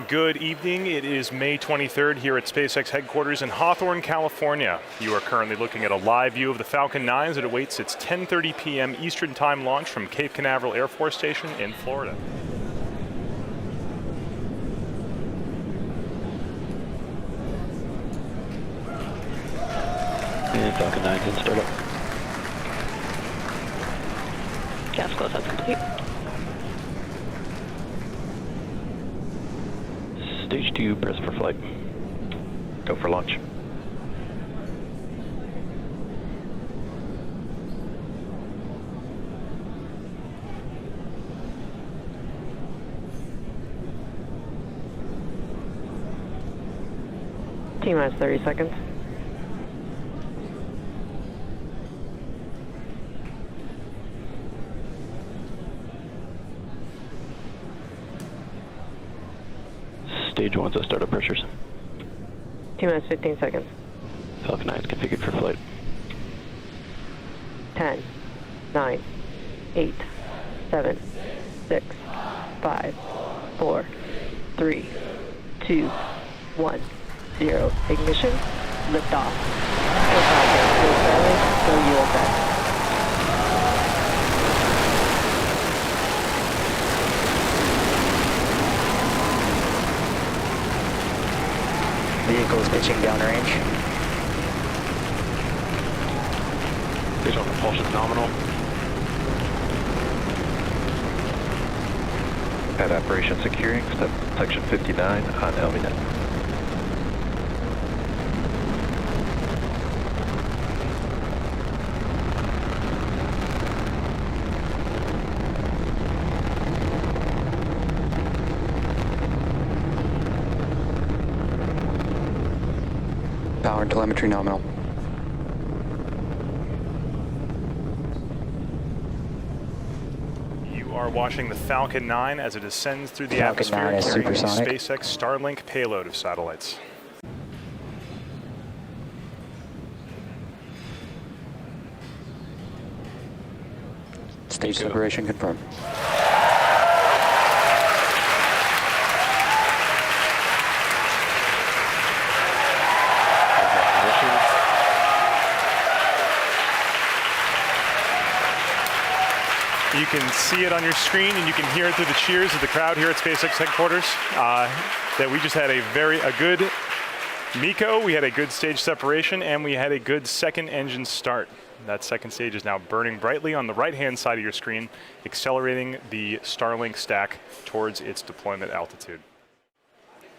Good evening. It is May 23rd here at SpaceX headquarters in Hawthorne, California. You are currently looking at a live view of the Falcon 9 as it awaits its 10:30 p.m. Eastern Time launch from Cape Canaveral Air Force Station in Florida. And Falcon 9 can start up. Gas close, that's complete. Stage 2, press for flight. Go for launch. T-minus 30 seconds. Stage 1 to startup pressures. T-minus 15 seconds. Falcon 9 is configured for flight. 10, 9, 8, 7, 6, 5, 4, 3, 2, 1, 0. Ignition, liftoff. Go Falcon, go Starlink, go USS. Vehicles pitching downrange. Visual propulsion nominal. Pad operation securing, step section 59 on LVNet. Power and telemetry nominal. You are watching the Falcon 9 as it ascends through the Falcon 9 atmosphere is carrying the supersonic. SpaceX Starlink payload of satellites. Stage separation confirmed. You can see it on your screen and you can hear it through the cheers of the crowd here at SpaceX headquarters that we just had a good MECO, we had a good stage separation, and we had a good second engine start. That second stage is now burning brightly on the right-hand side of your screen, accelerating the Starlink stack towards its deployment altitude.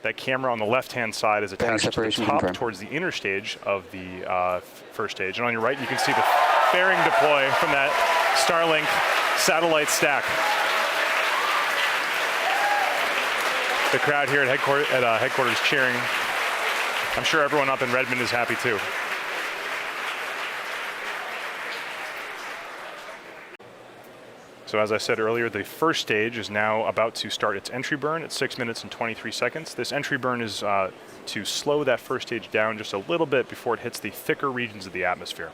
That camera on the left-hand side is attached to the top confirmed. towards the inner stage of the first stage. And on your right, you can see the fairing deploy from that Starlink satellite stack. The crowd here at headquarters cheering. I'm sure everyone up in Redmond is happy too. So as I said earlier, the first stage is now about to start its entry burn at 6 minutes and 23 seconds. This entry burn is to slow that first stage down just a little bit before it hits the thicker regions of the atmosphere.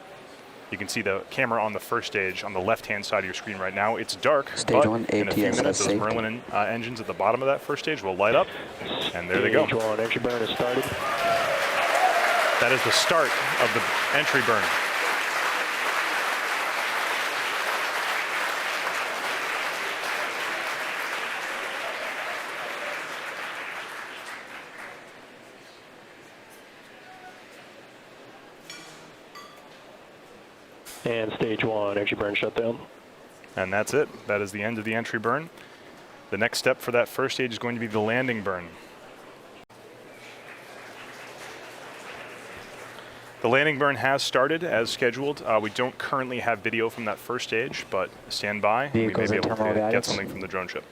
You can see the camera on the first stage on the left-hand side of your screen right now. It's dark, but in a few minutes, those Merlin engines at the bottom of that first stage will light up, and there they go. Stage 1 entry burn has started. That is the start of the entry burn. And stage 1 entry burn shutdown. And that's it. That is the end of the entry burn. The next step for that first stage is going to be the landing burn. The landing burn has started as scheduled. We don't currently have video from that first stage, but stand by. We may be able to get something from the drone ship.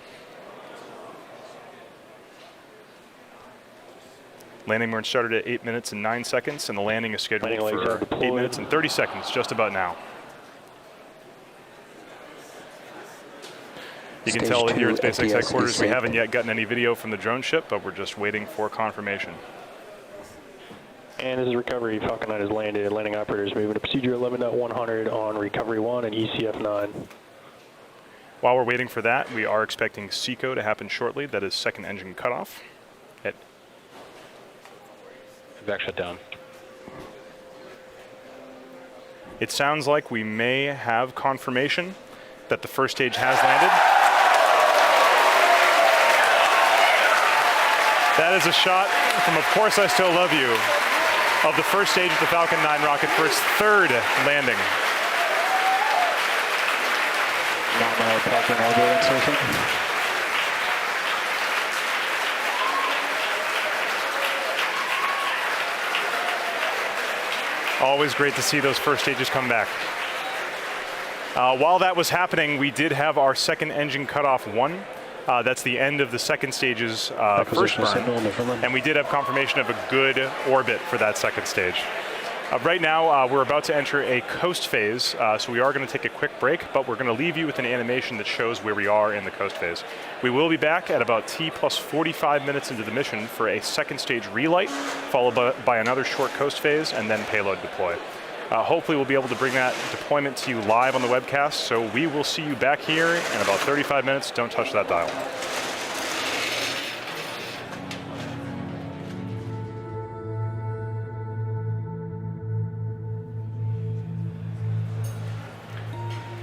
Landing burn started at 8 minutes and 9 seconds, and the landing is scheduled for 8 minutes and 30 seconds, just about now. You can tell that here at SpaceX headquarters we haven't yet gotten any video from the drone ship, but we're just waiting for confirmation. And this is recovery. Falcon 9 has landed. Landing operators moving to procedure 11.100 on recovery 1 and ECF 9. While we're waiting for that, we are expecting SECO to happen shortly. That is second engine cutoff. Back shut down. It sounds like we may have confirmation that the first stage has landed. That is a shot from Of Course I Still Love You of the first stage of the Falcon 9 rocket for its third landing. Nominal parking orbit insertion. Always great to see those first stages come back. While that was happening, we did have our second engine cutoff one. That's the end of the second stage's first burn. And we did have confirmation of a good orbit for that second stage. Right now, we're about to enter a coast phase, so we are going to take a quick break, but we're going to leave you with an animation that shows where we are in the coast phase. We will be back at about T plus 45 minutes into the mission for a second stage relight, followed by another short coast phase, and then payload deploy. Hopefully we'll be able to bring that deployment to you live on the webcast, so we will see you back here in about 35 minutes. Don't touch that dial.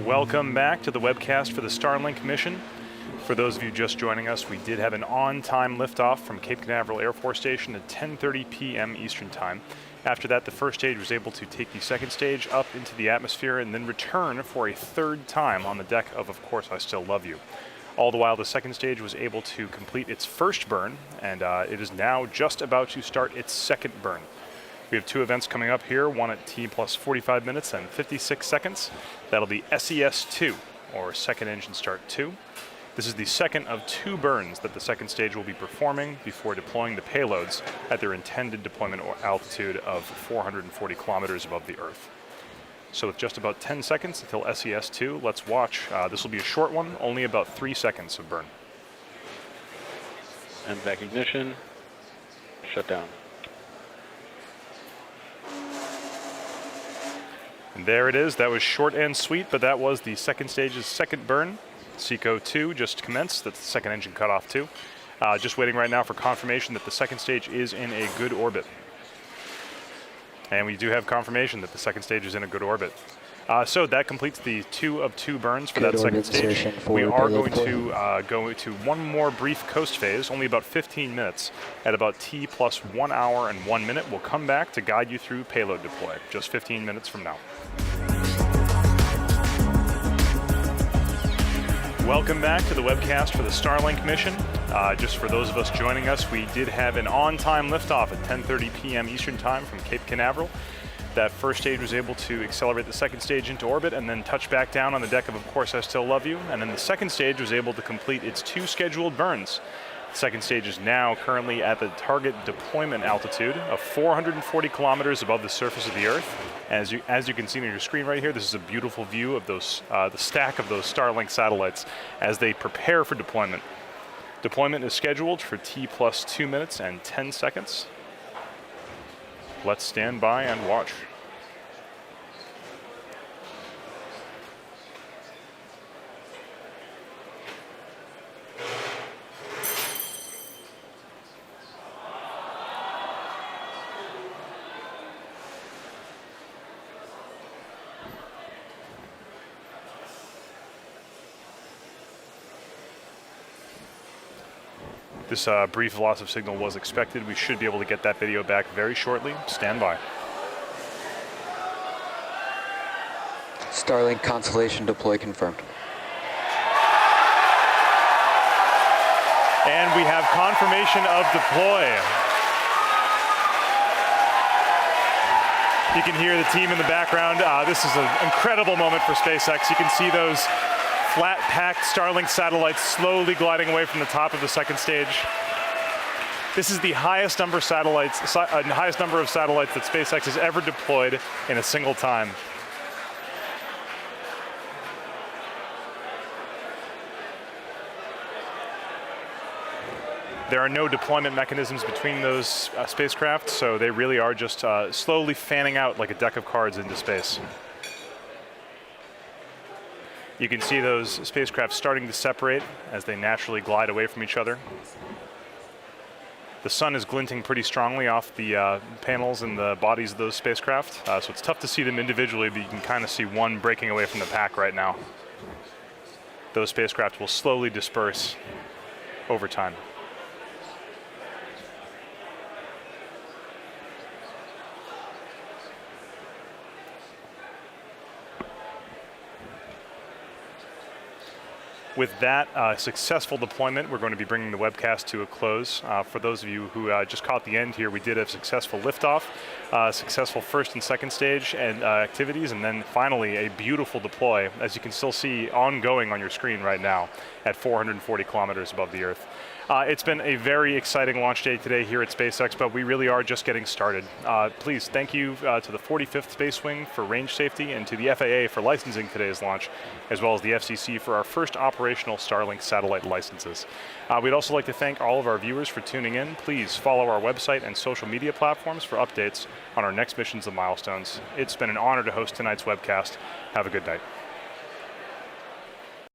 Welcome back to the webcast for the Starlink mission. For those of you just joining us, we did have an on-time liftoff from Cape Canaveral Air Force Station at 10:30 p.m. Eastern Time. After that, the first stage was able to take the second stage up into the atmosphere and then return for a third time on the deck Of Course I Still Love You. All the while, the second stage was able to complete its first burn, and it is now just about to start its second burn. We have two events coming up here, one at T plus 45 minutes and 56 seconds. That'll be SES-2, or Second Engine Start 2. This is the second of two burns that the second stage will be performing before deploying the payloads at their intended deployment altitude of 440 kilometers above the Earth. So with just about 10 seconds until SES-2, let's watch. This will be a short one, only about 3 seconds of burn. And back ignition. Shut down. And there it is. That was short and sweet, but that was the second stage's second burn. SECO 2 just commenced. That's the second engine cutoff 2. Just waiting right now for confirmation that the second stage is in a good orbit. And we do have confirmation that the second stage is in a good orbit. So that completes the 2 of 2 burns for Good that second stage. We are going deploy. to go to one more brief coast phase, only about 15 minutes. At about T plus 1 hour and 1 minute, we'll come back to guide you through payload deploy, just 15 minutes from now. Welcome back to the webcast for the Starlink mission. Just for those of us joining us, we did have an on-time liftoff at 10:30 p.m. Eastern Time from Cape Canaveral. That first stage was able to accelerate the second stage into orbit and then touch back down on the deck Of Course I Still Love You. And then the second stage was able to complete its 2 scheduled burns. The second stage is now currently at the target deployment altitude of 440 kilometers above the surface of the Earth. As you can see on your screen right here, this is a beautiful view of those the stack of those Starlink satellites as they prepare for deployment. Deployment is scheduled for T plus 2 minutes and 10 seconds. Let's stand by and watch. This brief loss of signal was expected. We should be able to get that video back very shortly. Stand by. Starlink constellation deploy confirmed. And we have confirmation of deploy. You can hear the team in the background. This is an incredible moment for SpaceX. You can see those flat-packed Starlink satellites slowly gliding away from the top of the second stage. This is the highest number of satellites that SpaceX has ever deployed in a single time. There are no deployment mechanisms between those spacecraft, so they really are just slowly fanning out like a deck of cards into space. You can see those spacecraft starting to separate as they naturally glide away from each other. The sun is glinting pretty strongly off the panels and the bodies of those spacecraft, so it's tough to see them individually, but you can kind of see one breaking away from the pack right now. Those spacecraft will slowly disperse over time. With that successful deployment, we're going to be bringing the webcast to a close. For those of you who just caught the end here, we did have successful liftoff, successful first and second stage and activities, and then finally a beautiful deploy, as you can still see ongoing on your screen right now at 440 kilometers above the Earth. It's been a very exciting launch day today here at SpaceX, but we really are just getting started. Please, thank you to the 45th Space Wing for range safety and to the FAA for licensing today's launch, as well as the FCC for our first operational Starlink satellite licenses. We'd also like to thank all of our viewers for tuning in. Please follow our website and social media platforms for updates on our next missions and milestones. It's been an honor to host tonight's webcast. Have a good night.